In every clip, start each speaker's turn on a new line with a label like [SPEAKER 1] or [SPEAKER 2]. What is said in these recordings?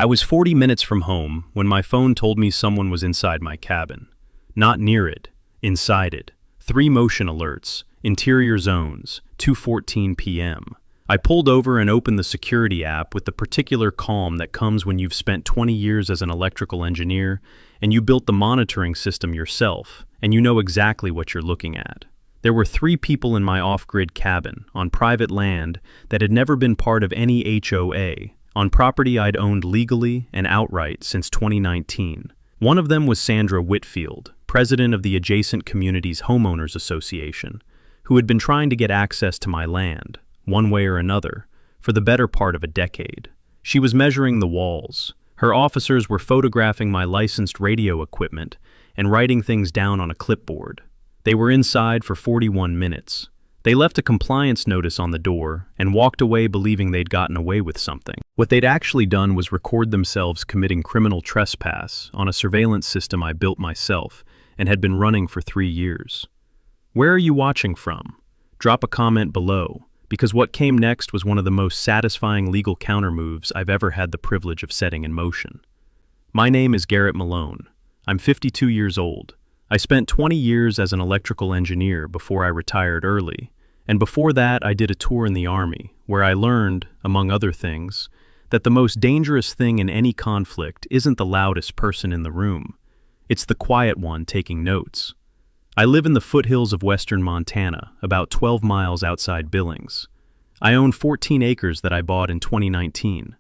[SPEAKER 1] I was 40 minutes from home when my phone told me someone was inside my cabin. Not near it, inside it. 3 motion alerts, interior zones, 2:14 p.m. I pulled over and opened the security app with the particular calm that comes when you've spent 20 years as an electrical engineer and you built the monitoring system yourself, and you know exactly what you're looking at. There were 3 people in my off-grid cabin, on private land that had never been part of any HOA, on property I'd owned legally and outright since 2019. One of them was Sandra Whitfield, president of the adjacent community's homeowners association, who had been trying to get access to my land, one way or another, for the better part of a decade. She was measuring the walls. Her officers were photographing my licensed radio equipment and writing things down on a clipboard. They were inside for 41 minutes. They left a compliance notice on the door and walked away believing they'd gotten away with something. What they'd actually done was record themselves committing criminal trespass on a surveillance system I built myself and had been running for 3 years. Where are you watching from? Drop a comment below, because what came next was one of the most satisfying legal countermoves I've ever had the privilege of setting in motion. My name is Garrett Malone. I'm 52 years old. I spent 20 years as an electrical engineer before I retired early, and before that I did a tour in the Army, where I learned, among other things, that the most dangerous thing in any conflict isn't the loudest person in the room. It's the quiet one taking notes. I live in the foothills of western Montana, about 12 miles outside Billings. I own 14 acres that I bought in 2019,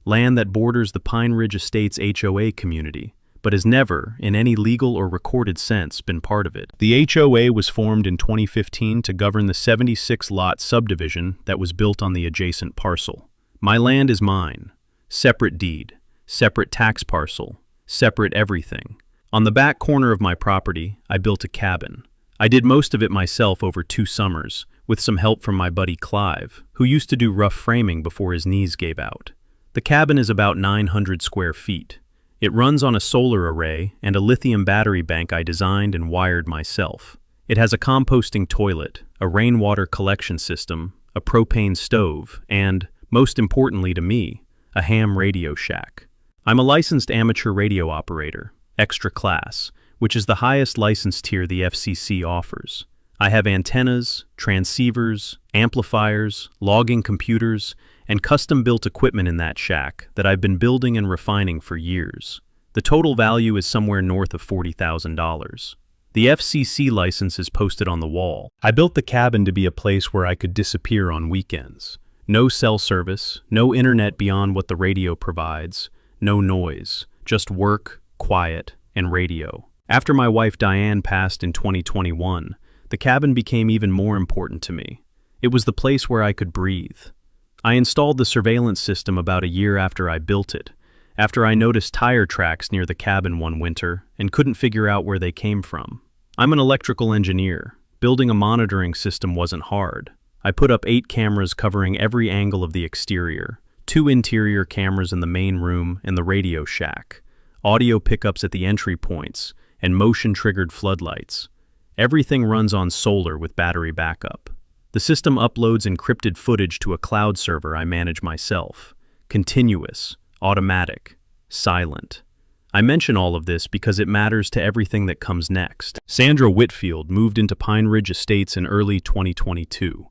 [SPEAKER 1] land that borders the Pine Ridge Estates HOA community, but has never, in any legal or recorded sense, been part of it. The HOA was formed in 2015 to govern the 76-lot subdivision that was built on the adjacent parcel. My land is mine. Separate deed, separate tax parcel, separate everything. On the back corner of my property, I built a cabin. I did most of it myself over 2 summers, with some help from my buddy Clive, who used to do rough framing before his knees gave out. The cabin is about 900 square feet. It runs on a solar array and a lithium battery bank I designed and wired myself. It has a composting toilet, a rainwater collection system, a propane stove, and, most importantly to me, a ham radio shack. I'm a licensed amateur radio operator, extra class, which is the highest license tier the FCC offers. I have antennas, transceivers, amplifiers, logging computers, and custom-built equipment in that shack that I've been building and refining for years. The total value is somewhere north of $40,000. The FCC license is posted on the wall. I built the cabin to be a place where I could disappear on weekends. No cell service, no internet beyond what the radio provides, no noise, just work, quiet, and radio. After my wife Diane passed in 2021, the cabin became even more important to me. It was the place where I could breathe. I installed the surveillance system about a year after I built it, after I noticed tire tracks near the cabin one winter and couldn't figure out where they came from. I'm an electrical engineer. Building a monitoring system wasn't hard. I put up 8 cameras covering every angle of the exterior, 2 interior cameras in the main room and the radio shack, audio pickups at the entry points, and motion-triggered floodlights. Everything runs on solar with battery backup. The system uploads encrypted footage to a cloud server I manage myself. Continuous, automatic, silent. I mention all of this because it matters to everything that comes next. Sandra Whitfield moved into Pine Ridge Estates in early 2022.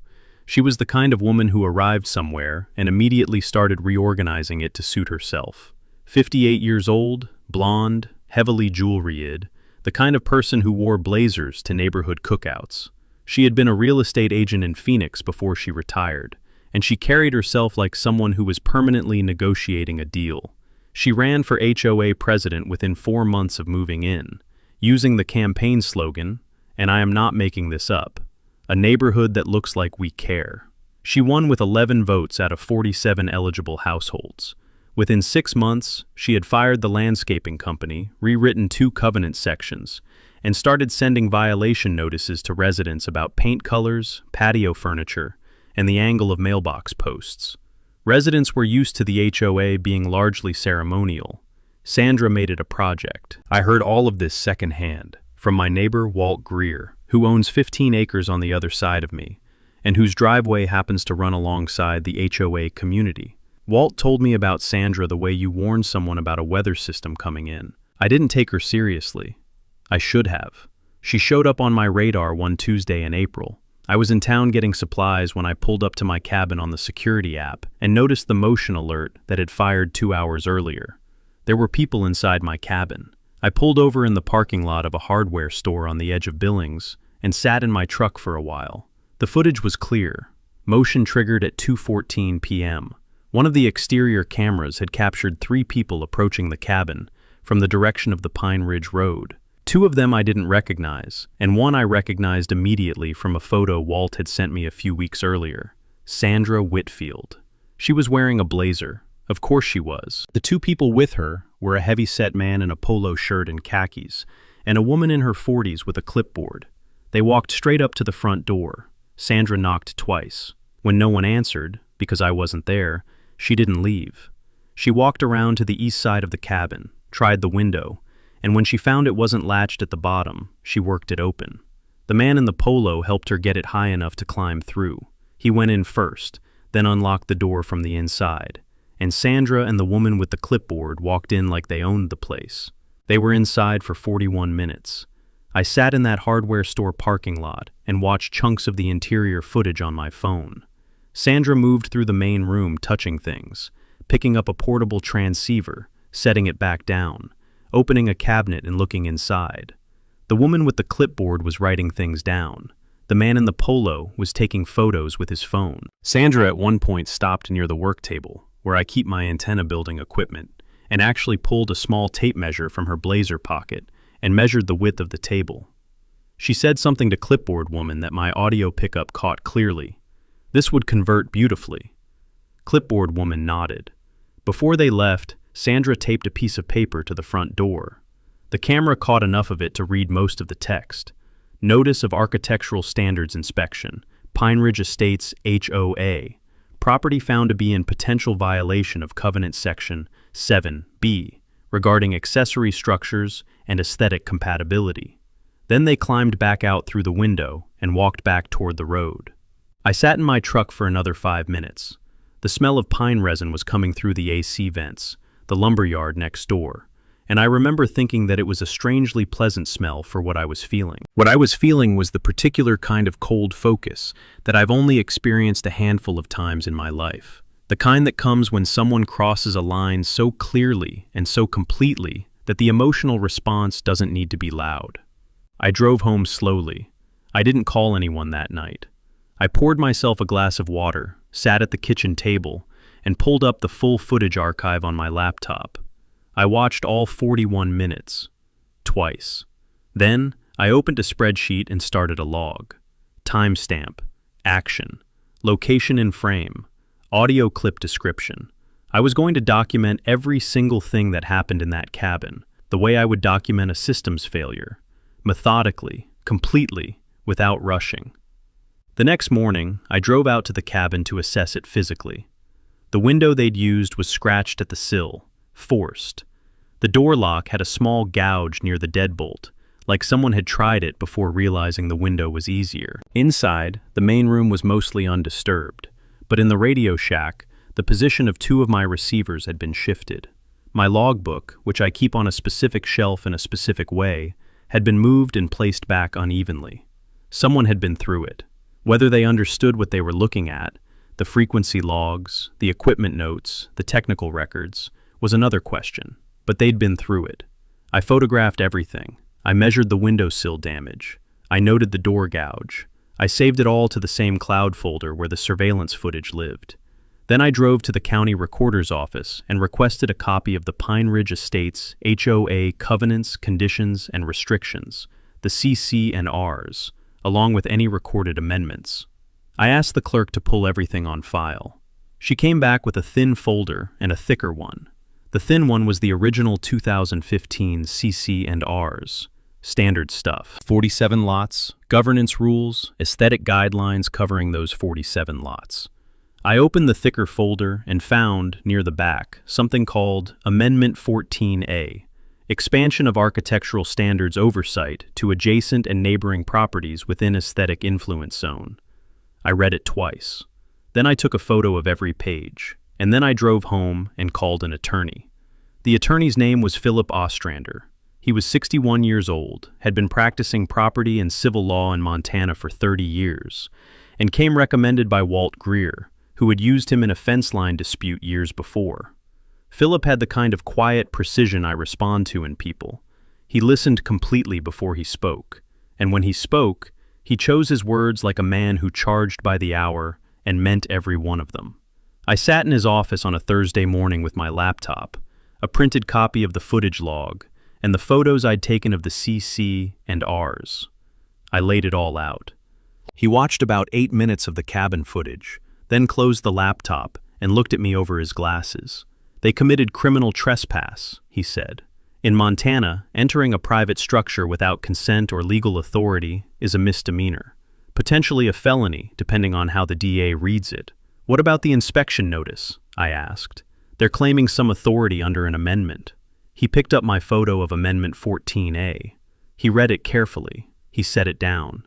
[SPEAKER 1] She was the kind of woman who arrived somewhere and immediately started reorganizing it to suit herself. 58 years old, blonde, heavily jewelryed, the kind of person who wore blazers to neighborhood cookouts. She had been a real estate agent in Phoenix before she retired, and she carried herself like someone who was permanently negotiating a deal. She ran for HOA president within 4 months of moving in, using the campaign slogan, and I am not making this up, a neighborhood that looks like we care. She won with 11 votes out of 47 eligible households. Within 6 months, she had fired the landscaping company, rewritten 2 covenant sections, and started sending violation notices to residents about paint colors, patio furniture, and the angle of mailbox posts. Residents were used to the HOA being largely ceremonial. Sandra made it a project. I heard all of this secondhand, from my neighbor Walt Greer, who owns 15 acres on the other side of me, and whose driveway happens to run alongside the HOA community. Walt told me about Sandra the way you warned someone about a weather system coming in. I didn't take her seriously. I should have. She showed up on my radar one Tuesday in April. I was in town getting supplies when I pulled up to my cabin on the security app and noticed the motion alert that had fired 2 hours earlier. There were people inside my cabin. I pulled over in the parking lot of a hardware store on the edge of Billings and sat in my truck for a while. The footage was clear. Motion triggered at 2:14 p.m. One of the exterior cameras had captured 3 people approaching the cabin from the direction of the Pine Ridge Road. 2 of them I didn't recognize, and one I recognized immediately from a photo Walt had sent me a few weeks earlier. Sandra Whitfield. She was wearing a blazer. Of course she was. The 2 people with her were a heavy-set man in a polo shirt and khakis, and a woman in her 40s with a clipboard. They walked straight up to the front door. Sandra knocked twice. When no one answered, because I wasn't there, she didn't leave. She walked around to the east side of the cabin, tried the window, and when she found it wasn't latched at the bottom, she worked it open. The man in the polo helped her get it high enough to climb through. He went in first, then unlocked the door from the inside, and Sandra and the woman with the clipboard walked in like they owned the place. They were inside for 41 minutes. I sat in that hardware store parking lot and watched chunks of the interior footage on my phone. Sandra moved through the main room touching things, picking up a portable transceiver, setting it back down, opening a cabinet and looking inside. The woman with the clipboard was writing things down. The man in the polo was taking photos with his phone. Sandra at one point stopped near the work table, where I keep my antenna building equipment, and actually pulled a small tape measure from her blazer pocket and measured the width of the table. She said something to clipboard woman that my audio pickup caught clearly. This would convert beautifully. Clipboard woman nodded. Before they left, Sandra taped a piece of paper to the front door. The camera caught enough of it to read most of the text. Notice of Architectural Standards Inspection, Pine Ridge Estates HOA. Property found to be in potential violation of Covenant Section 7B regarding accessory structures and aesthetic compatibility. Then they climbed back out through the window and walked back toward the road. I sat in my truck for another 5 minutes. The smell of pine resin was coming through the AC vents, the lumberyard next door, and I remember thinking that it was a strangely pleasant smell for what I was feeling. What I was feeling was the particular kind of cold focus that I've only experienced a handful of times in my life. The kind that comes when someone crosses a line so clearly and so completely that the emotional response doesn't need to be loud. I drove home slowly. I didn't call anyone that night. I poured myself a glass of water, sat at the kitchen table, and pulled up the full footage archive on my laptop. I watched all 41 minutes, twice. Then, I opened a spreadsheet and started a log. Timestamp, action, location in frame, audio clip description. I was going to document every single thing that happened in that cabin, the way I would document a systems failure, methodically, completely, without rushing. The next morning, I drove out to the cabin to assess it physically. The window they'd used was scratched at the sill, forced. The door lock had a small gouge near the deadbolt, like someone had tried it before realizing the window was easier. Inside, the main room was mostly undisturbed, but in the radio shack, the position of 2 of my receivers had been shifted. My logbook, which I keep on a specific shelf in a specific way, had been moved and placed back unevenly. Someone had been through it. Whether they understood what they were looking at, the frequency logs, the equipment notes, the technical records, was another question, but they'd been through it. I photographed everything. I measured the windowsill damage. I noted the door gouge. I saved it all to the same cloud folder where the surveillance footage lived. Then I drove to the county recorder's office and requested a copy of the Pine Ridge Estates HOA Covenants, Conditions, and Restrictions, the CC&Rs, along with any recorded amendments. I asked the clerk to pull everything on file. She came back with a thin folder and a thicker one. The thin one was the original 2015 CC&Rs, standard stuff. 47 lots, governance rules, aesthetic guidelines covering those 47 lots. I opened the thicker folder and found, near the back, something called Amendment 14A, Expansion of Architectural Standards Oversight to Adjacent and Neighboring Properties Within Aesthetic Influence Zone. I read it twice. Then I took a photo of every page, and then I drove home and called an attorney. The attorney's name was Philip Ostrander. He was 61 years old, had been practicing property and civil law in Montana for 30 years, and came recommended by Walt Greer, who had used him in a fence line dispute years before. Philip had the kind of quiet precision I respond to in people. He listened completely before he spoke, and when he spoke, he chose his words like a man who charged by the hour and meant every one of them. I sat in his office on a Thursday morning with my laptop, a printed copy of the footage log, and the photos I'd taken of the CC and Rs. I laid it all out. He watched about 8 minutes of the cabin footage, then closed the laptop and looked at me over his glasses. They committed criminal trespass, he said. In Montana, entering a private structure without consent or legal authority is a misdemeanor, potentially a felony depending on how the DA reads it. What about the inspection notice? I asked. They're claiming some authority under an amendment. He picked up my photo of Amendment 14A. He read it carefully. He set it down.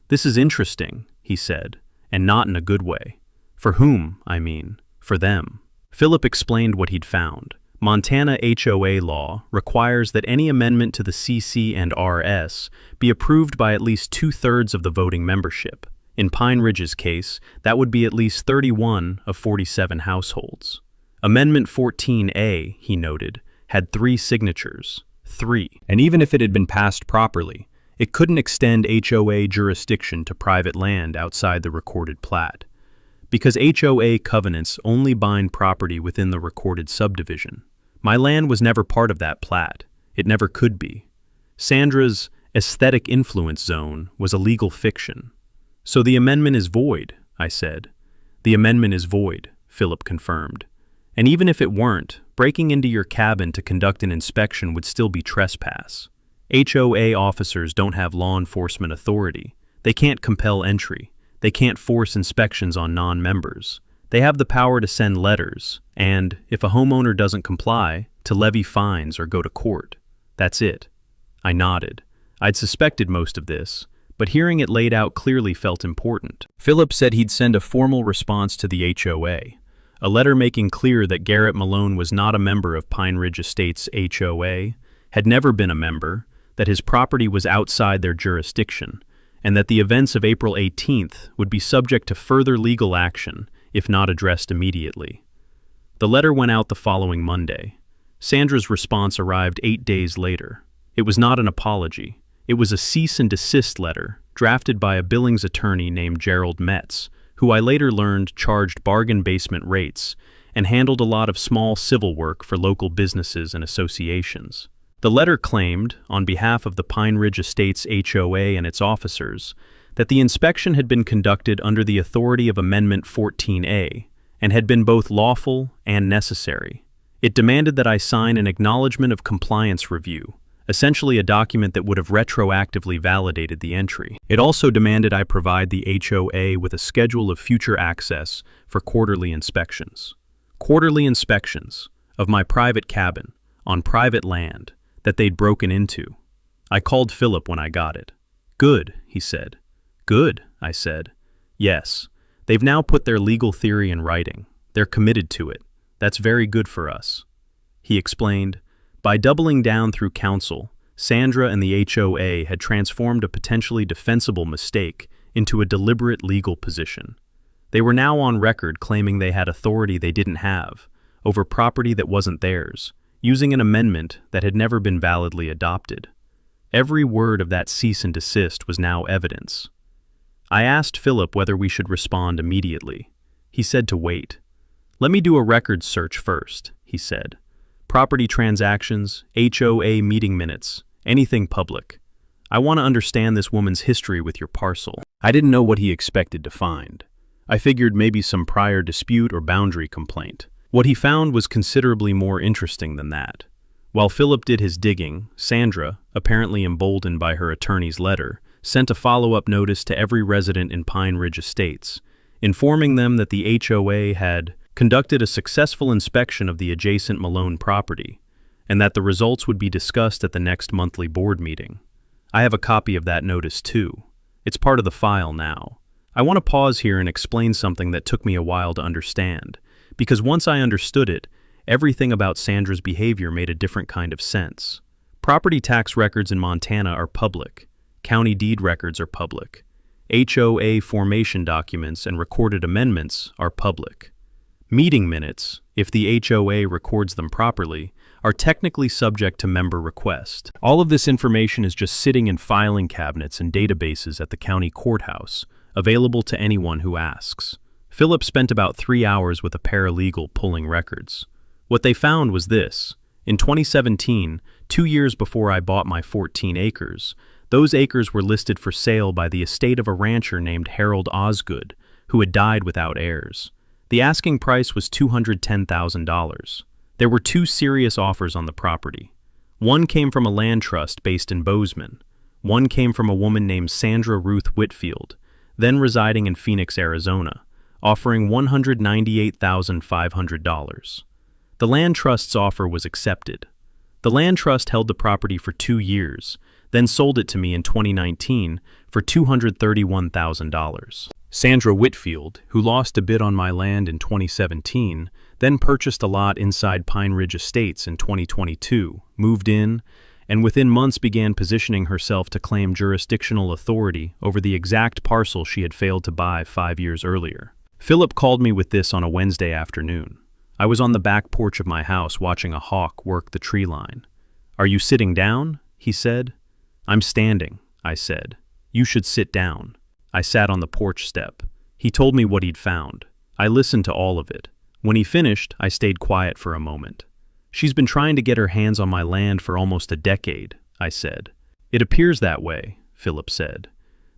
[SPEAKER 1] This is interesting, he said, and not in a good way. For whom, I mean, for them. Philip explained what he'd found. Montana HOA law requires that any amendment to the CC and RS be approved by at least 2/3 of the voting membership. In Pine Ridge's case, that would be at least 31 of 47 households. Amendment 14A, he noted, had 3 signatures. 3. And even if it had been passed properly, it couldn't extend HOA jurisdiction to private land outside the recorded plat, because HOA covenants only bind property within the recorded subdivision. My land was never part of that plat. It never could be. Sandra's aesthetic influence zone was a legal fiction. So the amendment is void, I said. The amendment is void, Philip confirmed. And even if it weren't, breaking into your cabin to conduct an inspection would still be trespass. HOA officers don't have law enforcement authority. They can't compel entry. They can't force inspections on non-members. They have the power to send letters, and, if a homeowner doesn't comply, to levy fines or go to court. That's it. I nodded. I'd suspected most of this, but hearing it laid out clearly felt important. Philip said he'd send a formal response to the HOA, a letter making clear that Garrett Malone was not a member of Pine Ridge Estates HOA, had never been a member, that his property was outside their jurisdiction, and that the events of April 18th would be subject to further legal action if not addressed immediately. The letter went out the following Monday. Sandra's response arrived 8 days later. It was not an apology. It was a cease and desist letter drafted by a Billings attorney named Gerald Metz, who I later learned charged bargain basement rates and handled a lot of small civil work for local businesses and associations. The letter claimed, on behalf of the Pine Ridge Estates HOA and its officers, that the inspection had been conducted under the authority of Amendment 14A and had been both lawful and necessary. It demanded that I sign an Acknowledgement of Compliance Review, essentially a document that would have retroactively validated the entry. It also demanded I provide the HOA with a schedule of future access for quarterly inspections. Quarterly inspections of my private cabin on private land that they'd broken into. I called Philip when I got it. Good, he said. Good, I said. Yes, they've now put their legal theory in writing. They're committed to it. That's very good for us. He explained, by doubling down through counsel, Sandra and the HOA had transformed a potentially defensible mistake into a deliberate legal position. They were now on record claiming they had authority they didn't have over property that wasn't theirs, using an amendment that had never been validly adopted. Every word of that cease and desist was now evidence. I asked Philip whether we should respond immediately. He said to wait. Let me do a records search first, he said. Property transactions, HOA meeting minutes, anything public. I want to understand this woman's history with your parcel. I didn't know what he expected to find. I figured maybe some prior dispute or boundary complaint. What he found was considerably more interesting than that. While Philip did his digging, Sandra, apparently emboldened by her attorney's letter, sent a follow-up notice to every resident in Pine Ridge Estates, informing them that the HOA had conducted a successful inspection of the adjacent Malone property, and that the results would be discussed at the next monthly board meeting. I have a copy of that notice too. It's part of the file now. I want to pause here and explain something that took me a while to understand, Because once I understood it, everything about Sandra's behavior made a different kind of sense. Property tax records in Montana are public. County deed records are public. HOA formation documents and recorded amendments are public. Meeting minutes, if the HOA records them properly, are technically subject to member request. All of this information is just sitting in filing cabinets and databases at the county courthouse, available to anyone who asks. Philip spent about 3 hours with a paralegal pulling records. What they found was this. In 2017, 2 years before I bought my 14 acres, those acres were listed for sale by the estate of a rancher named Harold Osgood, who had died without heirs. The asking price was $210,000. There were 2 serious offers on the property. One came from a land trust based in Bozeman. One came from a woman named Sandra Ruth Whitfield, then residing in Phoenix, Arizona, offering $198,500. The land trust's offer was accepted. The land trust held the property for 2 years, then sold it to me in 2019 for $231,000. Sandra Whitfield, who lost a bid on my land in 2017, then purchased a lot inside Pine Ridge Estates in 2022, moved in, and within months began positioning herself to claim jurisdictional authority over the exact parcel she had failed to buy 5 years earlier. Philip called me with this on a Wednesday afternoon. I was on the back porch of my house watching a hawk work the tree line. "Are you sitting down?" he said. "I'm standing," I said. "You should sit down." I sat on the porch step. He told me what he'd found. I listened to all of it. When he finished, I stayed quiet for a moment. "She's been trying to get her hands on my land for almost a decade," I said. "It appears that way," Philip said.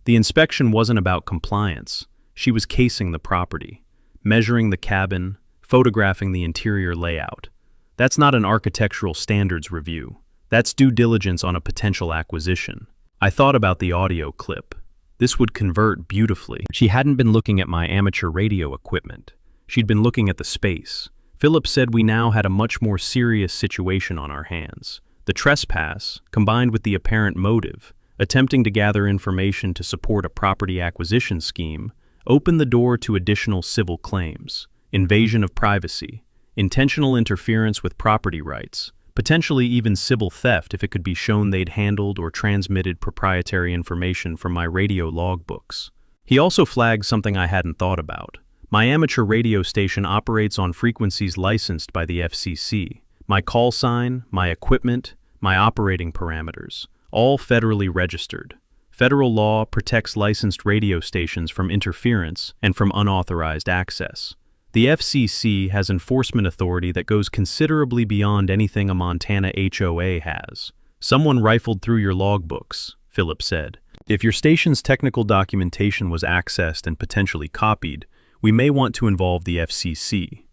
[SPEAKER 1] "The inspection wasn't about compliance. She was casing the property, measuring the cabin, photographing the interior layout. That's not an architectural standards review. That's due diligence on a potential acquisition." I thought about the audio clip. This would convert beautifully. She hadn't been looking at my amateur radio equipment. She'd been looking at the space. Philip said we now had a much more serious situation on our hands. The trespass, combined with the apparent motive, attempting to gather information to support a property acquisition scheme, opened the door to additional civil claims, invasion of privacy, intentional interference with property rights, potentially even civil theft if it could be shown they'd handled or transmitted proprietary information from my radio logbooks. He also flagged something I hadn't thought about. My amateur radio station operates on frequencies licensed by the FCC. My call sign, my equipment, my operating parameters, all federally registered. Federal law protects licensed radio stations from interference and from unauthorized access. The FCC has enforcement authority that goes considerably beyond anything a Montana HOA has. "Someone rifled through your logbooks," Philip said. "If your station's technical documentation was accessed and potentially copied, we may want to involve the FCC."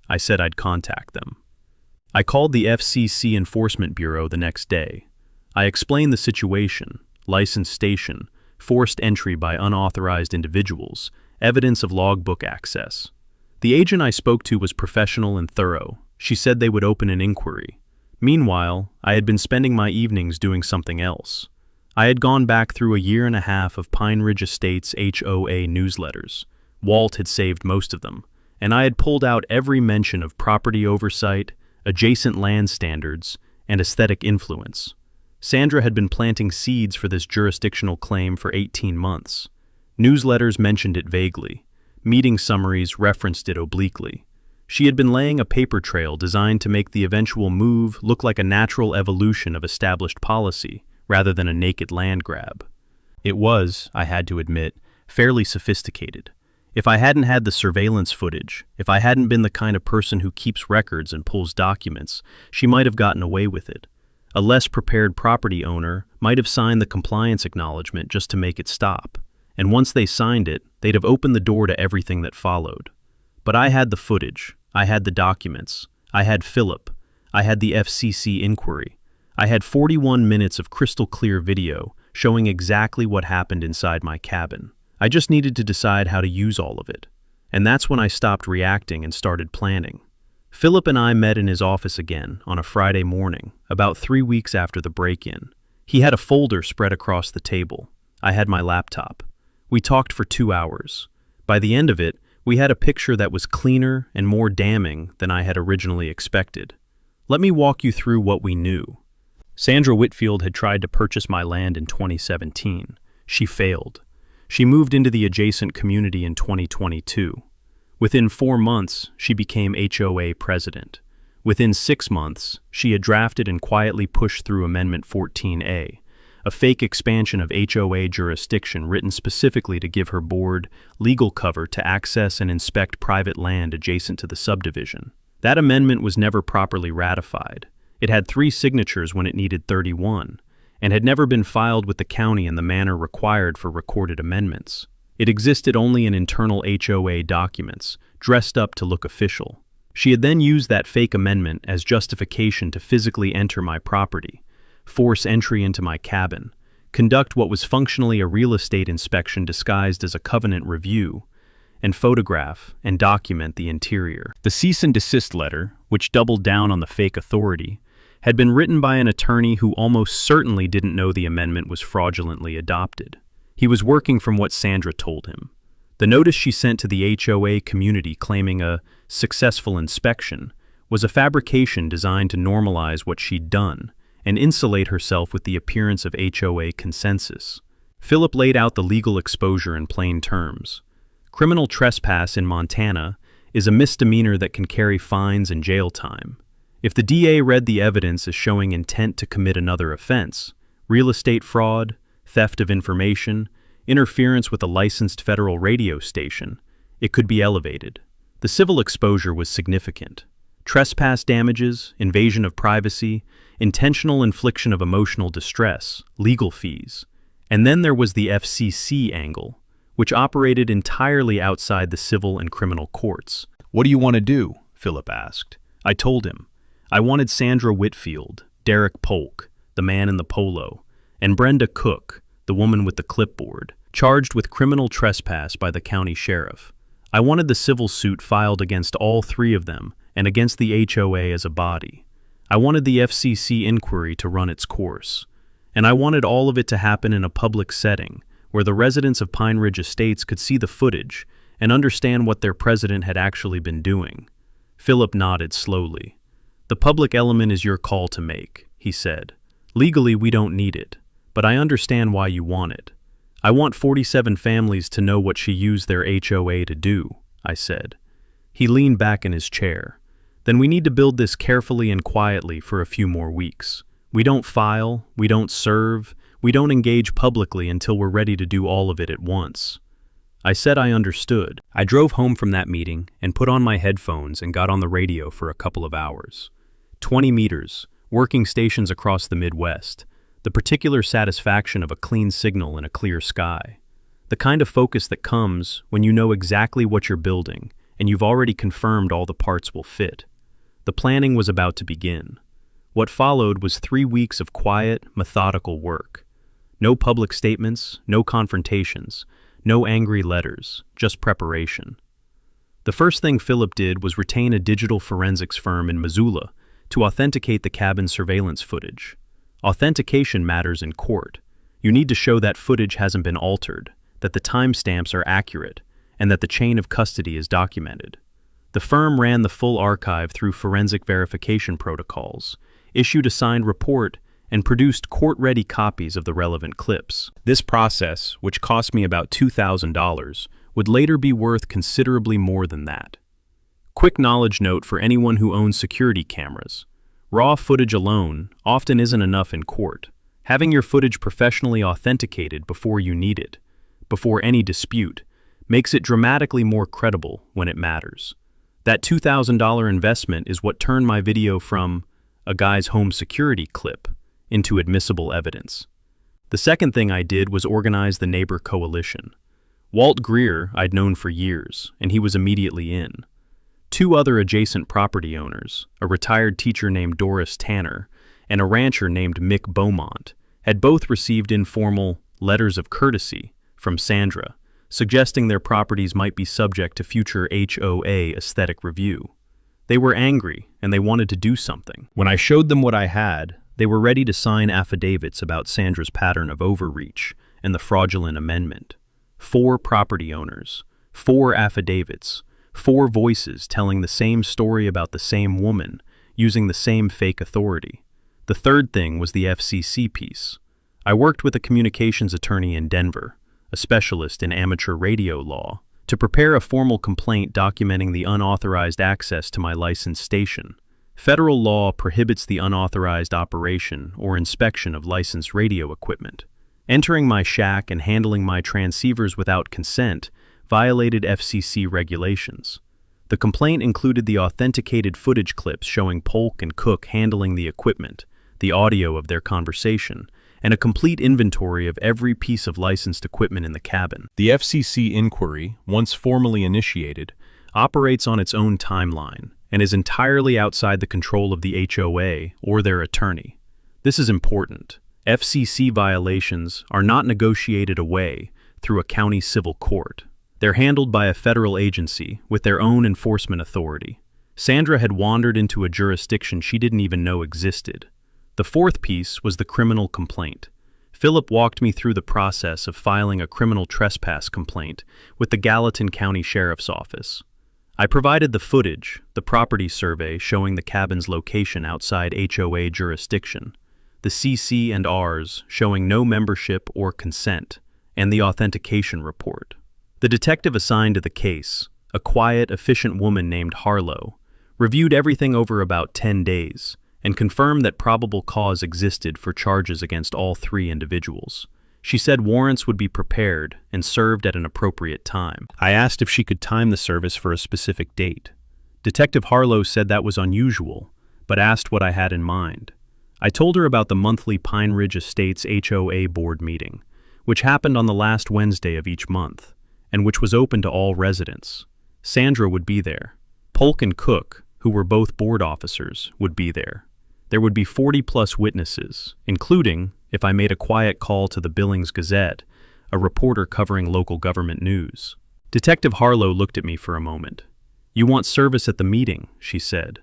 [SPEAKER 1] I said I'd contact them. I called the FCC Enforcement Bureau the next day. I explained the situation: licensed station, forced entry by unauthorized individuals, evidence of logbook access. The agent I spoke to was professional and thorough. She said they would open an inquiry. Meanwhile, I had been spending my evenings doing something else. I had gone back through a 1.5 years of Pine Ridge Estates HOA newsletters. Walt had saved most of them, and I had pulled out every mention of property oversight, adjacent land standards, and aesthetic influence. Sandra had been planting seeds for this jurisdictional claim for 18 months. Newsletters mentioned it vaguely. Meeting summaries referenced it obliquely. She had been laying a paper trail designed to make the eventual move look like a natural evolution of established policy, rather than a naked land grab. It was, I had to admit, fairly sophisticated. If I hadn't had the surveillance footage, if I hadn't been the kind of person who keeps records and pulls documents, she might have gotten away with it. A less prepared property owner might have signed the compliance acknowledgement just to make it stop. And once they signed it, they'd have opened the door to everything that followed. But I had the footage, I had the documents, I had Philip, I had the FCC inquiry, I had 41 minutes of crystal clear video showing exactly what happened inside my cabin. I just needed to decide how to use all of it. And that's when I stopped reacting and started planning. Philip and I met in his office again on a Friday morning, about 3 weeks after the break-in. He had a folder spread across the table. I had my laptop. We talked for 2 hours. By the end of it, We had a picture that was cleaner and more damning than I had originally expected. Let me walk you through what we knew. Sandra Whitfield had tried to purchase my land in 2017. She failed. She moved into the adjacent community in 2022. Within 4 months, she became HOA president. Within 6 months, she had drafted and quietly pushed through Amendment 14A, a fake expansion of HOA jurisdiction written specifically to give her board legal cover to access and inspect private land adjacent to the subdivision. That amendment was never properly ratified. It had 3 signatures when it needed 31, and had never been filed with the county in the manner required for recorded amendments. It existed only in internal HOA documents, dressed up to look official. She had then used that fake amendment as justification to physically enter my property, force entry into my cabin, conduct what was functionally a real estate inspection disguised as a covenant review, and photograph and document the interior. The cease and desist letter, which doubled down on the fake authority, had been written by an attorney who almost certainly didn't know the amendment was fraudulently adopted. He was working from what Sandra told him. The notice she sent to the HOA community claiming a successful inspection was a fabrication designed to normalize what she'd done and insulate herself with the appearance of HOA consensus. Philip laid out the legal exposure in plain terms. Criminal trespass in Montana is a misdemeanor that can carry fines and jail time. If the DA read the evidence as showing intent to commit another offense, real estate fraud, theft of information, interference with a licensed federal radio station, it could be elevated. The civil exposure was significant. Trespass damages, invasion of privacy, intentional infliction of emotional distress, legal fees. And then there was the FCC angle, which operated entirely outside the civil and criminal courts. "What do you want to do?" Philip asked. I told him. I wanted Sandra Whitfield, Derek Polk, the man in the polo, and Brenda Cook, the woman with the clipboard, charged with criminal trespass by the county sheriff. I wanted the civil suit filed against all 3 of them and against the HOA as a body. I wanted the FCC inquiry to run its course. And I wanted all of it to happen in a public setting where the residents of Pine Ridge Estates could see the footage and understand what their president had actually been doing. Philip nodded slowly. "The public element is your call to make," he said. "Legally, we don't need it, but I understand why you want it. I want 47 families to know what she used their HOA to do," I said. He leaned back in his chair. "Then we need to build this carefully and quietly for a few more weeks. We don't file, we don't serve, we don't engage publicly until we're ready to do all of it at once." I said I understood. I drove home from that meeting and put on my headphones and got on the radio for a couple of hours. 20 meters, working stations across the Midwest, the particular satisfaction of a clean signal in a clear sky. The kind of focus that comes when you know exactly what you're building and you've already confirmed all the parts will fit. The planning was about to begin. What followed was 3 weeks of quiet, methodical work. No public statements, no confrontations, no angry letters, just preparation. The first thing Philip did was retain a digital forensics firm in Missoula to authenticate the cabin surveillance footage. Authentication matters in court. You need to show that footage hasn't been altered, that the timestamps are accurate, and that the chain of custody is documented. The firm ran the full archive through forensic verification protocols, issued a signed report, and produced court-ready copies of the relevant clips. This process, which cost me about $2,000, would later be worth considerably more than that. Quick knowledge note for anyone who owns security cameras. Raw footage alone often isn't enough in court. Having your footage professionally authenticated before you need it, before any dispute, makes it dramatically more credible when it matters. That $2,000 investment is what turned my video from a guy's home security clip into admissible evidence. The second thing I did was organize the neighbor coalition. Walt Greer I'd known for years, and he was immediately in. 2 other adjacent property owners, a retired teacher named Doris Tanner and a rancher named Mick Beaumont, had both received informal letters of courtesy from Sandra, suggesting their properties might be subject to future HOA aesthetic review. They were angry, and they wanted to do something. When I showed them what I had, they were ready to sign affidavits about Sandra's pattern of overreach and the fraudulent amendment. 4 property owners, 4 affidavits, 4 voices telling the same story about the same woman, using the same fake authority. The third thing was the FCC piece. I worked with a communications attorney in Denver, a specialist in amateur radio law, to prepare a formal complaint documenting the unauthorized access to my licensed station. Federal law prohibits the unauthorized operation or inspection of licensed radio equipment. Entering my shack and handling my transceivers without consent violated FCC regulations. The complaint included the authenticated footage clips showing Polk and Cook handling the equipment, the audio of their conversation, and a complete inventory of every piece of licensed equipment in the cabin. The FCC inquiry, once formally initiated, operates on its own timeline and is entirely outside the control of the HOA or their attorney. This is important. FCC violations are not negotiated away through a county civil court. They're handled by a federal agency with their own enforcement authority. Sandra had wandered into a jurisdiction she didn't even know existed. The fourth piece was the criminal complaint. Philip walked me through the process of filing a criminal trespass complaint with the Gallatin County Sheriff's Office. I provided the footage, the property survey showing the cabin's location outside HOA jurisdiction, the CC&Rs showing no membership or consent, and the authentication report. The detective assigned to the case, a quiet, efficient woman named Harlow, reviewed everything over about 10 days, and confirmed that probable cause existed for charges against all 3 individuals. She said warrants would be prepared and served at an appropriate time. I asked if she could time the service for a specific date. Detective Harlow said that was unusual, but asked what I had in mind. I told her about the monthly Pine Ridge Estates HOA board meeting, which happened on the last Wednesday of each month, and which was open to all residents. Sandra would be there. Polk and Cook, who were both board officers, would be there. There would be 40-plus witnesses, including, if I made a quiet call to the Billings Gazette, a reporter covering local government news. Detective Harlow looked at me for a moment. "You want service at the meeting," she said.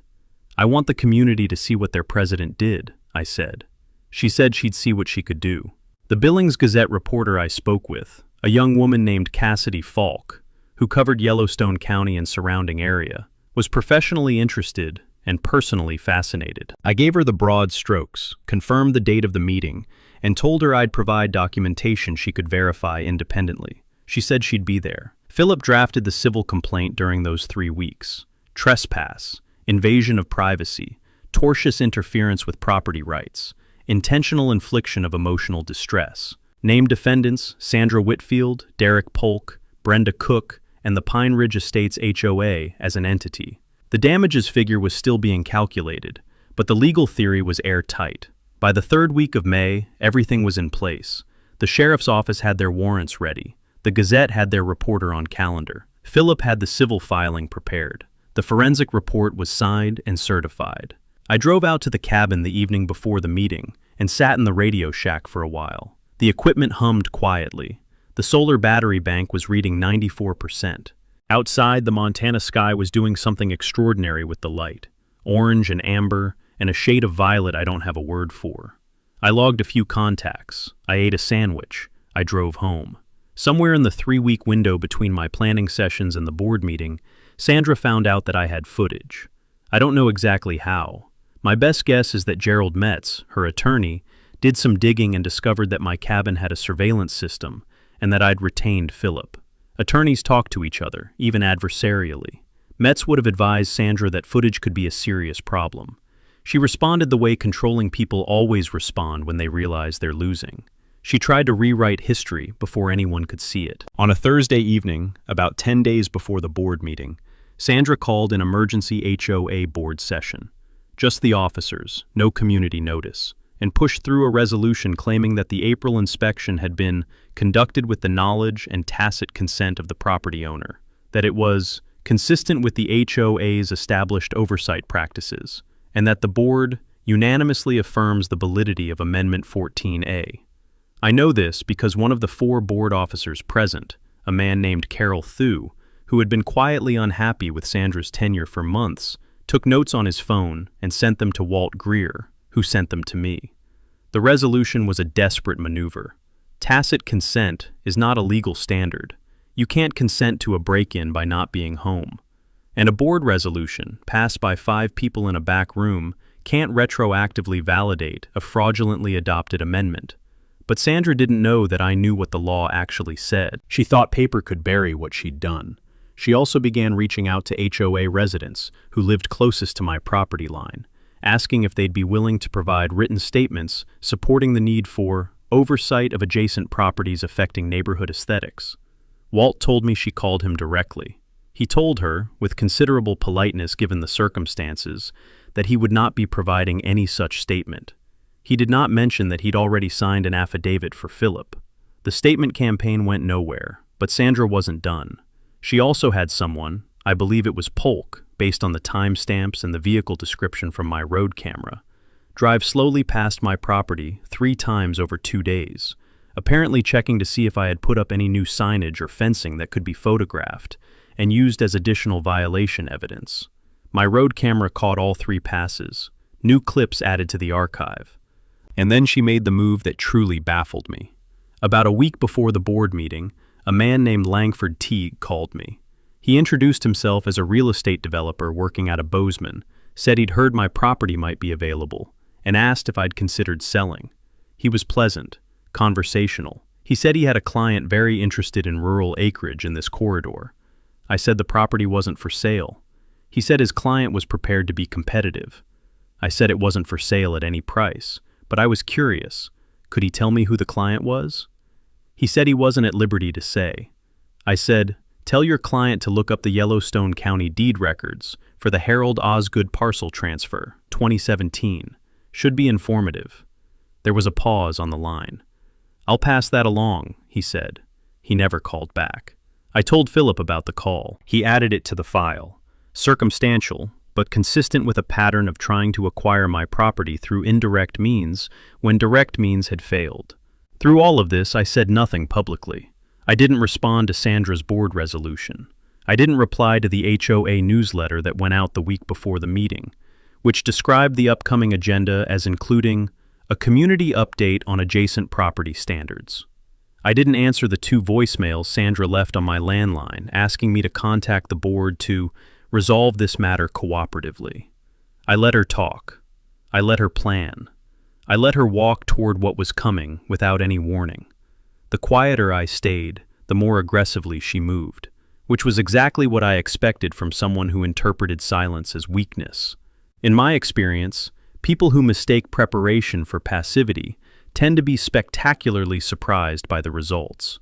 [SPEAKER 1] "I want the community to see what their president did," I said. She said she'd see what she could do. The Billings Gazette reporter I spoke with, a young woman named Cassidy Falk, who covered Yellowstone County and surrounding area, was professionally interested and personally fascinated. I gave her the broad strokes, confirmed the date of the meeting, and told her I'd provide documentation she could verify independently. She said she'd be there. Philip drafted the civil complaint during those 3 weeks. Trespass, invasion of privacy, tortious interference with property rights, intentional infliction of emotional distress. Named defendants Sandra Whitfield, Derek Polk, Brenda Cook, and the Pine Ridge Estates HOA as an entity. The damages figure was still being calculated, but the legal theory was airtight. By the 3rd week of May, everything was in place. The sheriff's office had their warrants ready. The Gazette had their reporter on calendar. Philip had the civil filing prepared. The forensic report was signed and certified. I drove out to the cabin the evening before the meeting and sat in the radio shack for a while. The equipment hummed quietly. The solar battery bank was reading 94%. Outside, the Montana sky was doing something extraordinary with the light. Orange and amber, and a shade of violet I don't have a word for. I logged a few contacts. I ate a sandwich. I drove home. Somewhere in the 3-week window between my planning sessions and the board meeting, Sandra found out that I had footage. I don't know exactly how. My best guess is that Gerald Metz, her attorney, did some digging and discovered that my cabin had a surveillance system and that I'd retained Philip. Attorneys talk to each other, even adversarially. Metz would have advised Sandra that footage could be a serious problem. She responded the way controlling people always respond when they realize they're losing. She tried to rewrite history before anyone could see it. On a Thursday evening, about 10 days before the board meeting, Sandra called an emergency HOA board session. Just the officers, no community notice, and pushed through a resolution claiming that the April inspection had been conducted with the knowledge and tacit consent of the property owner, that it was consistent with the HOA's established oversight practices, and that the board unanimously affirms the validity of Amendment 14A. I know this because one of the 4 board officers present, a man named Carol Thu, who had been quietly unhappy with Sandra's tenure for months, took notes on his phone and sent them to Walt Greer, who sent them to me. The resolution was a desperate maneuver. Tacit consent is not a legal standard. You can't consent to a break-in by not being home. And a board resolution, passed by 5 people in a back room, can't retroactively validate a fraudulently adopted amendment. But Sandra didn't know that I knew what the law actually said. She thought paper could bury what she'd done. She also began reaching out to HOA residents who lived closest to my property line, asking if they'd be willing to provide written statements supporting the need for oversight of adjacent properties affecting neighborhood aesthetics. Walt told me she called him directly. He told her, with considerable politeness given the circumstances, that he would not be providing any such statement. He did not mention that he'd already signed an affidavit for Philip. The statement campaign went nowhere, but Sandra wasn't done. She also had someone, I believe it was Polk, based on the timestamps and the vehicle description from my road camera, drive slowly past my property 3 times over 2 days, apparently checking to see if I had put up any new signage or fencing that could be photographed and used as additional violation evidence. My road camera caught all 3 passes, new clips added to the archive. And then she made the move that truly baffled me. About a week before the board meeting, a man named Langford Teague called me. He introduced himself as a real estate developer working out of Bozeman, said he'd heard my property might be available, and asked if I'd considered selling. He was pleasant, conversational. He said he had a client very interested in rural acreage in this corridor. I said the property wasn't for sale. He said his client was prepared to be competitive. I said it wasn't for sale at any price, but I was curious. Could he tell me who the client was? He said he wasn't at liberty to say. I said, "Tell your client to look up the Yellowstone County deed records for the Harold Osgood parcel transfer, 2017. Should be informative." There was a pause on the line. "I'll pass that along," he said. He never called back. I told Philip about the call. He added it to the file. Circumstantial, but consistent with a pattern of trying to acquire my property through indirect means when direct means had failed. Through all of this, I said nothing publicly. I didn't respond to Sandra's board resolution. I didn't reply to the HOA newsletter that went out the week before the meeting, which described the upcoming agenda as including a community update on adjacent property standards. I didn't answer the 2 voicemails Sandra left on my landline asking me to contact the board to resolve this matter cooperatively. I let her talk. I let her plan. I let her walk toward what was coming without any warning. The quieter I stayed, the more aggressively she moved, which was exactly what I expected from someone who interpreted silence as weakness. In my experience, people who mistake preparation for passivity tend to be spectacularly surprised by the results.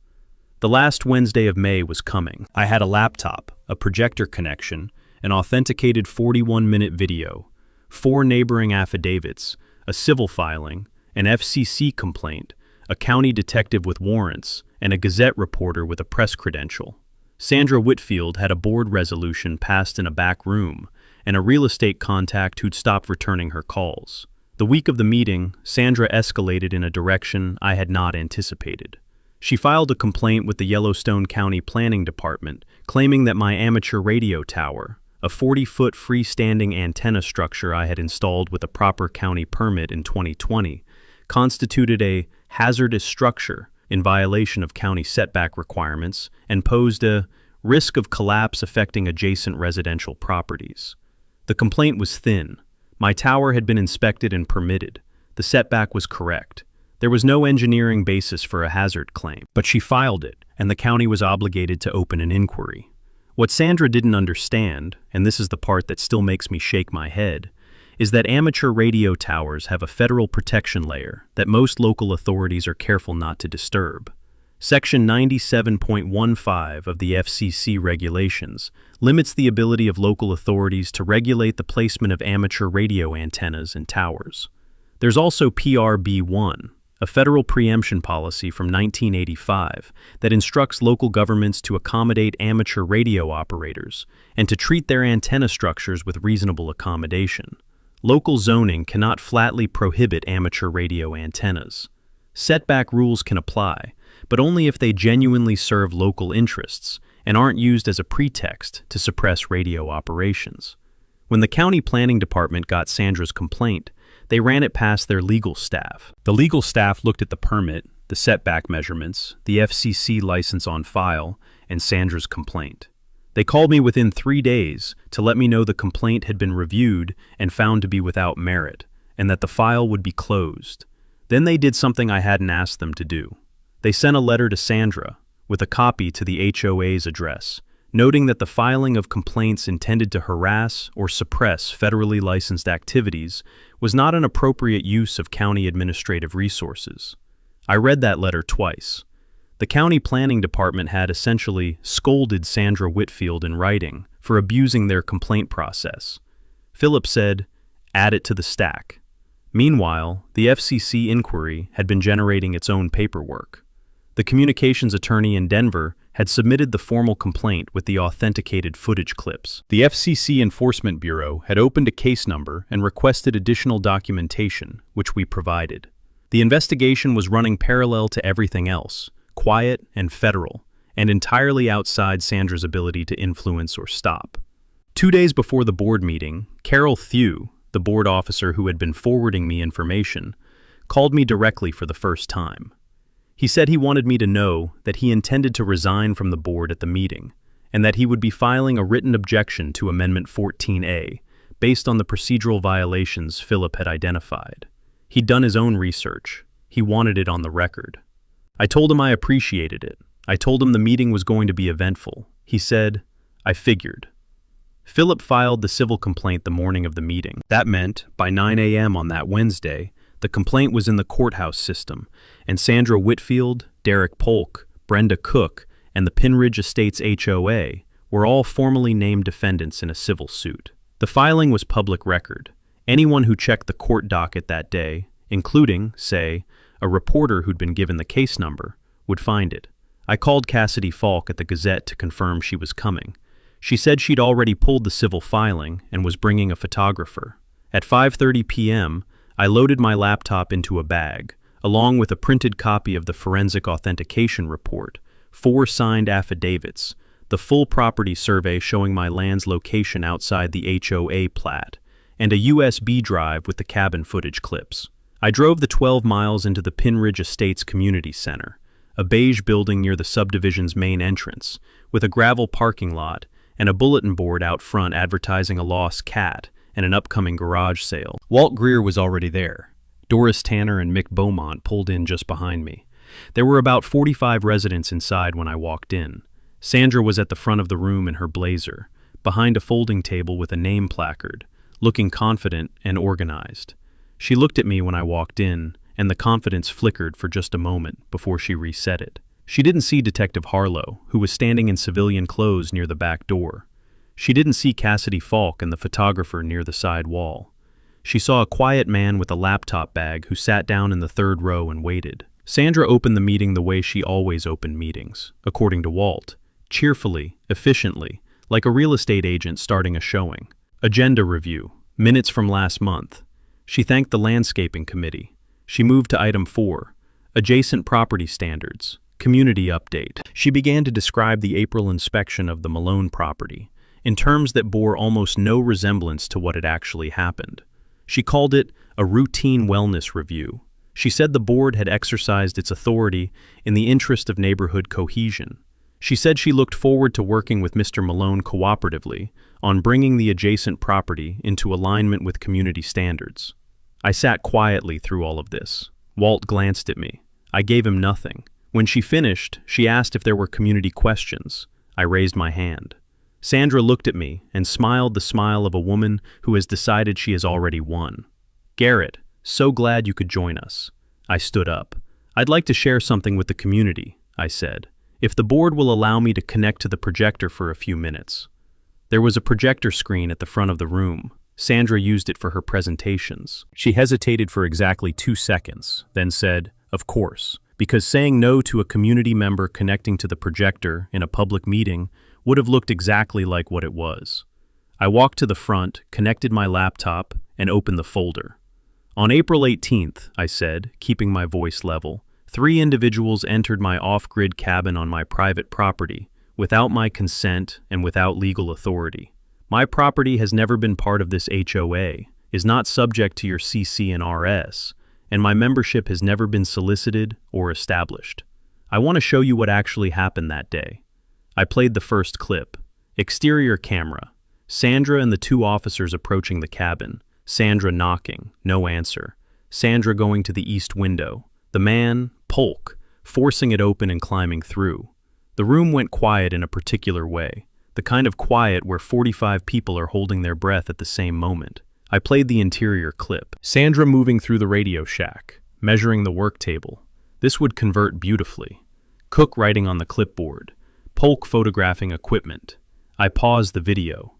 [SPEAKER 1] The last Wednesday of May was coming. I had a laptop, a projector connection, an authenticated 41-minute video, 4 neighboring affidavits, a civil filing, an FCC complaint, a county detective with warrants, and a Gazette reporter with a press credential. Sandra Whitfield had a board resolution passed in a back room, and a real estate contact who'd stopped returning her calls. The week of the meeting, Sandra escalated in a direction I had not anticipated. She filed a complaint with the Yellowstone County Planning Department, claiming that my amateur radio tower, a 40-foot freestanding antenna structure I had installed with a proper county permit in 2020, constituted a hazardous structure in violation of county setback requirements and posed a risk of collapse affecting adjacent residential properties. The complaint was thin. My tower had been inspected and permitted. The setback was correct. There was no engineering basis for a hazard claim, but she filed it, and the county was obligated to open an inquiry. What Sandra didn't understand, and this is the part that still makes me shake my head, is that amateur radio towers have a federal protection layer that most local authorities are careful not to disturb. Section 97.15 of the FCC regulations limits the ability of local authorities to regulate the placement of amateur radio antennas and towers. There's also PRB1, a federal preemption policy from 1985 that instructs local governments to accommodate amateur radio operators and to treat their antenna structures with reasonable accommodation. Local zoning cannot flatly prohibit amateur radio antennas. Setback rules can apply, but only if they genuinely serve local interests and aren't used as a pretext to suppress radio operations. When the county planning department got Sandra's complaint, they ran it past their legal staff. The legal staff looked at the permit, the setback measurements, the FCC license on file, and Sandra's complaint. They called me within 3 days to let me know the complaint had been reviewed and found to be without merit, and that the file would be closed. Then they did something I hadn't asked them to do. They sent a letter to Sandra, with a copy to the HOA's address, noting that the filing of complaints intended to harass or suppress federally licensed activities was not an appropriate use of county administrative resources. I read that letter twice. The county planning department had essentially scolded Sandra Whitfield in writing for abusing their complaint process. Philip said, "Add it to the stack." Meanwhile, the FCC inquiry had been generating its own paperwork. The communications attorney in Denver had submitted the formal complaint with the authenticated footage clips. The FCC Enforcement Bureau had opened a case number and requested additional documentation, which we provided. The investigation was running parallel to everything else, quiet and federal, and entirely outside Sandra's ability to influence or stop. 2 days before the board meeting, Carol Thew, the board officer who had been forwarding me information, called me directly for the first time. He said he wanted me to know that he intended to resign from the board at the meeting, and that he would be filing a written objection to Amendment 14A, based on the procedural violations Philip had identified. He'd done his own research. He wanted it on the record. I told him I appreciated it. I told him the meeting was going to be eventful. He said, "I figured." Philip filed the civil complaint the morning of the meeting. That meant, by 9 a.m. on that Wednesday, the complaint was in the courthouse system, and Sandra Whitfield, Derek Polk, Brenda Cook, and the Pinridge Estates HOA were all formally named defendants in a civil suit. The filing was public record. Anyone who checked the court docket that day, including, say, a reporter who'd been given the case number, would find it. I called Cassidy Falk at the Gazette to confirm she was coming. She said she'd already pulled the civil filing and was bringing a photographer. At 5:30 p.m., I loaded my laptop into a bag, along with a printed copy of the forensic authentication report, 4 signed affidavits, the full property survey showing my land's location outside the HOA plat, and a USB drive with the cabin footage clips. I drove the 12 miles into the Pinridge Estates Community Center, a beige building near the subdivision's main entrance, with a gravel parking lot and a bulletin board out front advertising a lost cat and an upcoming garage sale. Walt Greer was already there. Doris Tanner and Mick Beaumont pulled in just behind me. There were about 45 residents inside when I walked in. Sandra was at the front of the room in her blazer, behind a folding table with a name placard, looking confident and organized. She looked at me when I walked in, and the confidence flickered for just a moment before she reset it. She didn't see Detective Harlow, who was standing in civilian clothes near the back door. She didn't see Cassidy Falk and the photographer near the side wall. She saw a quiet man with a laptop bag who sat down in the 3rd row and waited. Sandra opened the meeting the way she always opened meetings, according to Walt, cheerfully, efficiently, like a real estate agent starting a showing. Agenda review, minutes from last month. She thanked the landscaping committee. She moved to item 4, adjacent property standards, community update. She began to describe the April inspection of the Malone property, in terms that bore almost no resemblance to what had actually happened. She called it a routine wellness review. She said the board had exercised its authority in the interest of neighborhood cohesion. She said she looked forward to working with Mr. Malone cooperatively on bringing the adjacent property into alignment with community standards. I sat quietly through all of this. Walt glanced at me. I gave him nothing. When she finished, she asked if there were community questions. I raised my hand. Sandra looked at me and smiled the smile of a woman who has decided she has already won. "Garrett, so glad you could join us." I stood up. "I'd like to share something with the community," I said, "if the board will allow me to connect to the projector for a few minutes." There was a projector screen at the front of the room. Sandra used it for her presentations. She hesitated for exactly 2 seconds, then said, "Of course," because saying no to a community member connecting to the projector in a public meeting would have looked exactly like what it was. I walked to the front, connected my laptop, and opened the folder. "On April 18th, I said, keeping my voice level, 3 individuals entered my off-grid cabin on my private property, without my consent and without legal authority. My property has never been part of this HOA, is not subject to your CC and RS, and my membership has never been solicited or established. I want to show you what actually happened that day." I played the first clip. Exterior camera. Sandra and the two officers approaching the cabin. Sandra knocking, no answer. Sandra going to the east window. The man, Polk, forcing it open and climbing through. The room went quiet in a particular way, the kind of quiet where 45 people are holding their breath at the same moment. I played the interior clip. Sandra moving through the Radio Shack, measuring the work table. This would convert beautifully. Cook writing on the clipboard. Polk photographing equipment. I paused the video.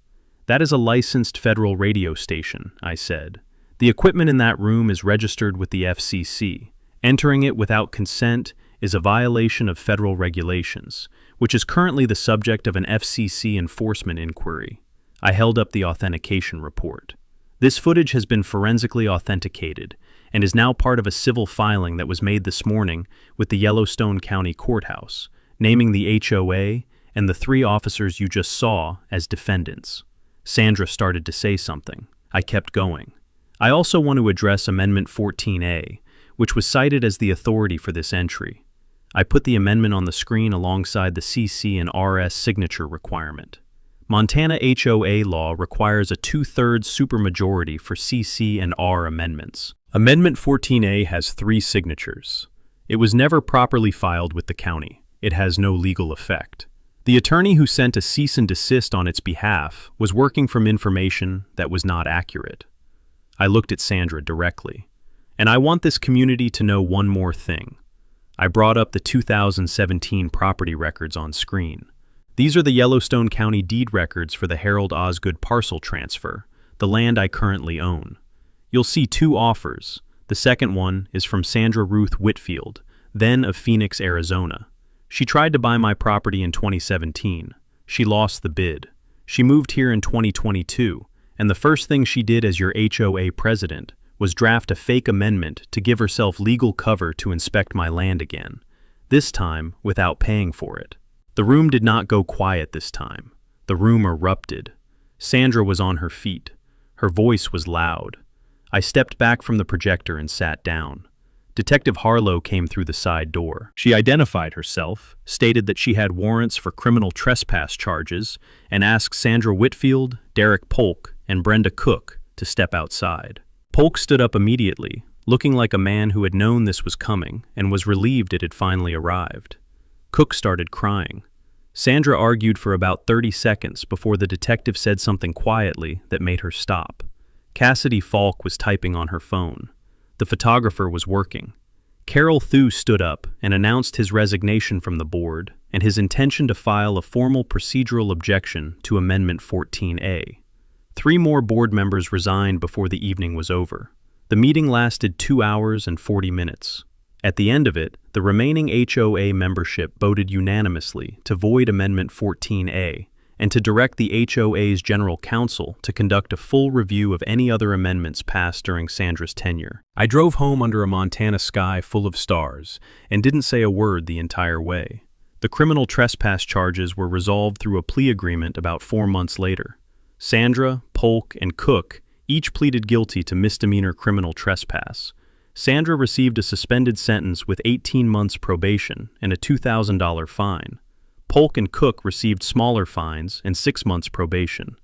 [SPEAKER 1] "That is a licensed federal radio station," I said. "The equipment in that room is registered with the FCC. Entering it without consent is a violation of federal regulations, which is currently the subject of an FCC enforcement inquiry." I held up the authentication report. "This footage has been forensically authenticated and is now part of a civil filing that was made this morning with the Yellowstone County Courthouse, naming the HOA and the 3 officers you just saw as defendants." Sandra started to say something. I kept going. "I also want to address Amendment 14A, which was cited as the authority for this entry." I put the amendment on the screen alongside the CC and RS signature requirement. Montana HOA law requires a 2/3 supermajority for CC and R amendments. Amendment 14A has 3 signatures. It was never properly filed with the county. It has no legal effect. The attorney who sent a cease and desist on its behalf was working from information that was not accurate. I looked at Sandra directly. "And I want this community to know one more thing." I brought up the 2017 property records on screen. "These are the Yellowstone County deed records for the Harold Osgood parcel transfer, the land I currently own. You'll see 2 offers. The second one is from Sandra Ruth Whitfield, then of Phoenix, Arizona. She tried to buy my property in 2017. She lost the bid. She moved here in 2022, and the first thing she did as your HOA president was draft a fake amendment to give herself legal cover to inspect my land again, this time without paying for it. The room did not go quiet this time. The room erupted. Sandra was on her feet. Her voice was loud. I stepped back from the projector and sat down. Detective Harlow came through the side door. She identified herself, stated that she had warrants for criminal trespass charges, and asked Sandra Whitfield, Derek Polk, and Brenda Cook to step outside. Polk stood up immediately, looking like a man who had known this was coming and was relieved it had finally arrived. Cook started crying. Sandra argued for about 30 seconds before the detective said something quietly that made her stop. Cassidy Falk was typing on her phone. The photographer was working. Carol Thu stood up and announced his resignation from the board and his intention to file a formal procedural objection to Amendment 14A. 3 more board members resigned before the evening was over. The meeting lasted 2 hours and 40 minutes. At the end of it, the remaining HOA membership voted unanimously to void Amendment 14A and to direct the HOA's General Counsel to conduct a full review of any other amendments passed during Sandra's tenure. I drove home under a Montana sky full of stars and didn't say a word the entire way. The criminal trespass charges were resolved through a plea agreement about 4 months later. Sandra, Polk, and Cook each pleaded guilty to misdemeanor criminal trespass. Sandra received a suspended sentence with 18 months probation and a $2,000 fine. Polk and Cook received smaller fines and 6 months probation.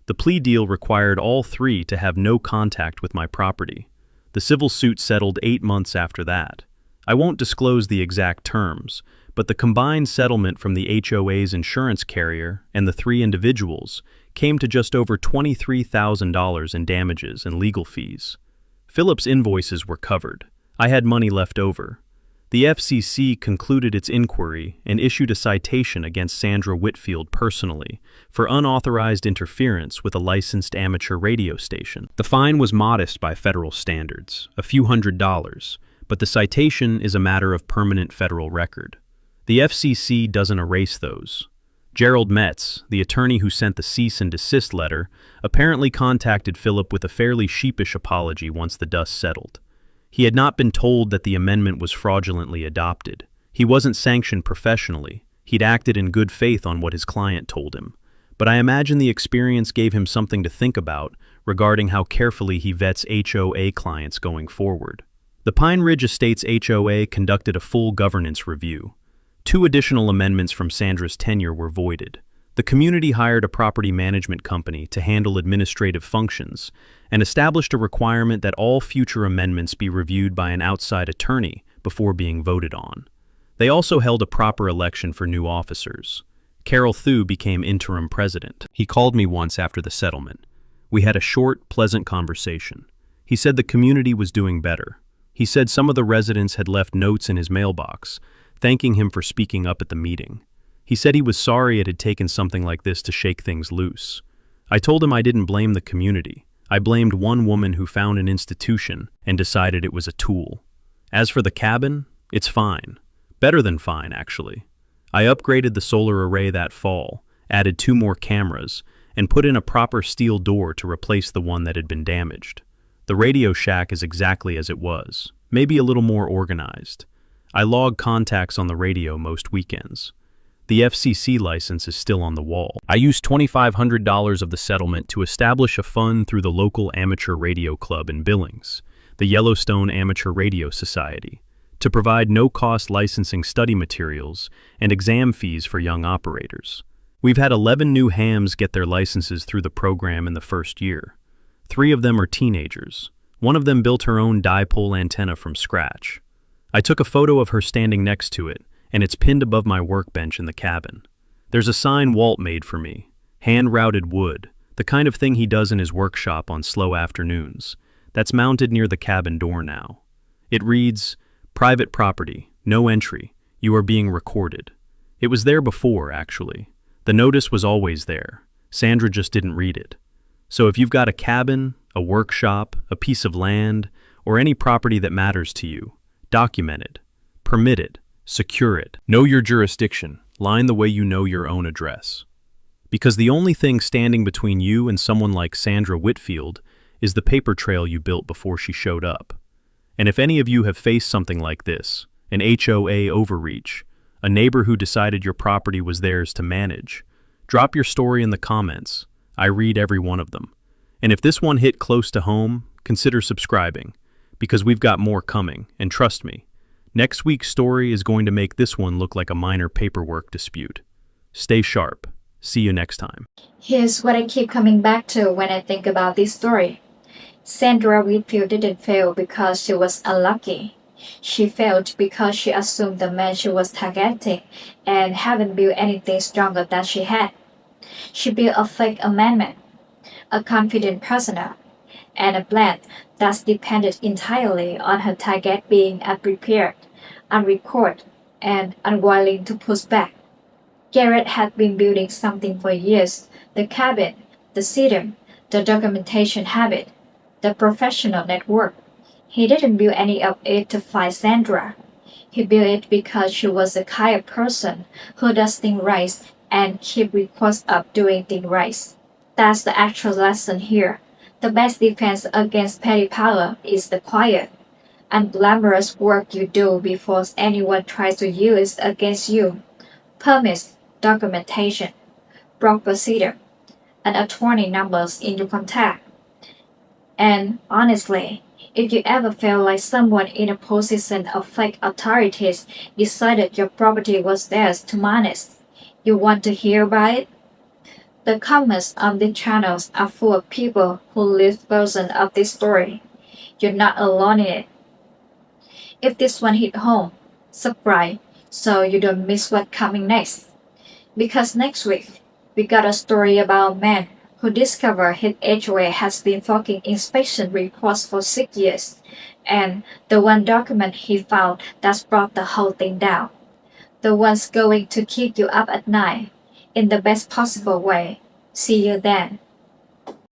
[SPEAKER 1] The plea deal required all 3 to have no contact with my property. The civil suit settled 8 months after that. I won't disclose the exact terms, but the combined settlement from the HOA's insurance carrier and the 3 individuals came to just over $23,000 in damages and legal fees. Phillips' invoices were covered. I had money left over. The FCC concluded its inquiry and issued a citation against Sandra Whitfield personally for unauthorized interference with a licensed amateur radio station. The fine was modest by federal standards, a few $100s, but the citation is a matter of permanent federal record. The FCC doesn't erase those. Gerald Metz, the attorney who sent the cease and desist letter, apparently contacted Phillip with a fairly sheepish apology once the dust settled. He had not been told that the amendment was fraudulently adopted. He wasn't sanctioned professionally. He'd acted in good faith on what his client told him. But I imagine the experience gave him something to think about regarding how carefully he vets HOA clients going forward. The Pine Ridge Estates HOA conducted a full governance review. 2 additional amendments from Sandra's tenure were voided. The community hired a property management company to handle administrative functions and established a requirement that all future amendments be reviewed by an outside attorney before being voted on. They also held a proper election for new officers. Carol Thu became interim president. He called me once after the settlement. We had a short, pleasant conversation. He said the community was doing better. He said some of the residents had left notes in his mailbox, thanking him for speaking up at the meeting. He said he was sorry it had taken something like this to shake things loose. I told him I didn't blame the community. I blamed one woman who found an institution and decided it was a tool. As for the cabin, it's fine. Better than fine, actually. I upgraded the solar array that fall, added 2 more cameras, and put in a proper steel door to replace the one that had been damaged. The Radio Shack is exactly as it was, maybe a little more organized. I log contacts on the radio most weekends. The FCC license is still on the wall. I used $2,500 of the settlement to establish a fund through the local amateur radio club in Billings, the Yellowstone Amateur Radio Society, to provide no-cost licensing study materials and exam fees for young operators. We've had 11 new hams get their licenses through the program in the first year. 3 of them are teenagers. One of them built her own dipole antenna from scratch. I took a photo of her standing next to it, and it's pinned above my workbench in the cabin. There's a sign Walt made for me, hand-routed wood, the kind of thing he does in his workshop on slow afternoons. That's mounted near the cabin door now. It reads, "Private property, no entry, you are being recorded." It was there before, actually. The notice was always there. Sandra just didn't read it. So if you've got a cabin, a workshop, a piece of land, or any property that matters to you, document it, permit it, secure it. Know your jurisdiction, line the way you know your own address. Because the only thing standing between you and someone like Sandra Whitfield is the paper trail you built before she showed up. And if any of you have faced something like this, an HOA overreach, a neighbor who decided your property was theirs to manage, drop your story in the comments. I read every one of them. And if this one hit close to home, consider subscribing, because we've got more coming, and trust me, next week's story is going to make this one look like a minor paperwork dispute. Stay sharp. See you next time.
[SPEAKER 2] Here's what I keep coming back to when I think about this story. Sandra Whitfield didn't fail because she was unlucky. She failed because she assumed the man she was targeting and hadn't built anything stronger than she had. She built a fake amendment, a confident persona, and a plan that depended entirely on her target being unprepared, unrecorded, and unwilling to push back. Garrett had been building something for years: the cabin, the system, the documentation habit, the professional network. He didn't build any of it to fight Sandra. He built it because she was the kind of person who does things right and keep records of doing things right. That's the actual lesson here. The best defense against petty power is the quiet, unglamorous work you do before anyone tries to use it against you. Permits, documentation, broker procedure, and attorney numbers in your contact. And honestly, if you ever feel like someone in a position of fake authorities decided your property was theirs to manage, you want to hear about it? The comments on these channels are full of people who live versions of this story. You're not alone in it. If this one hit home, subscribe so you don't miss what's coming next. Because next week, we got a story about a man who discovered his HOA has been faking inspection reports for 6 years, and the one document he found that's brought the whole thing down. The one's going to keep you up at night in the best possible way. See you then.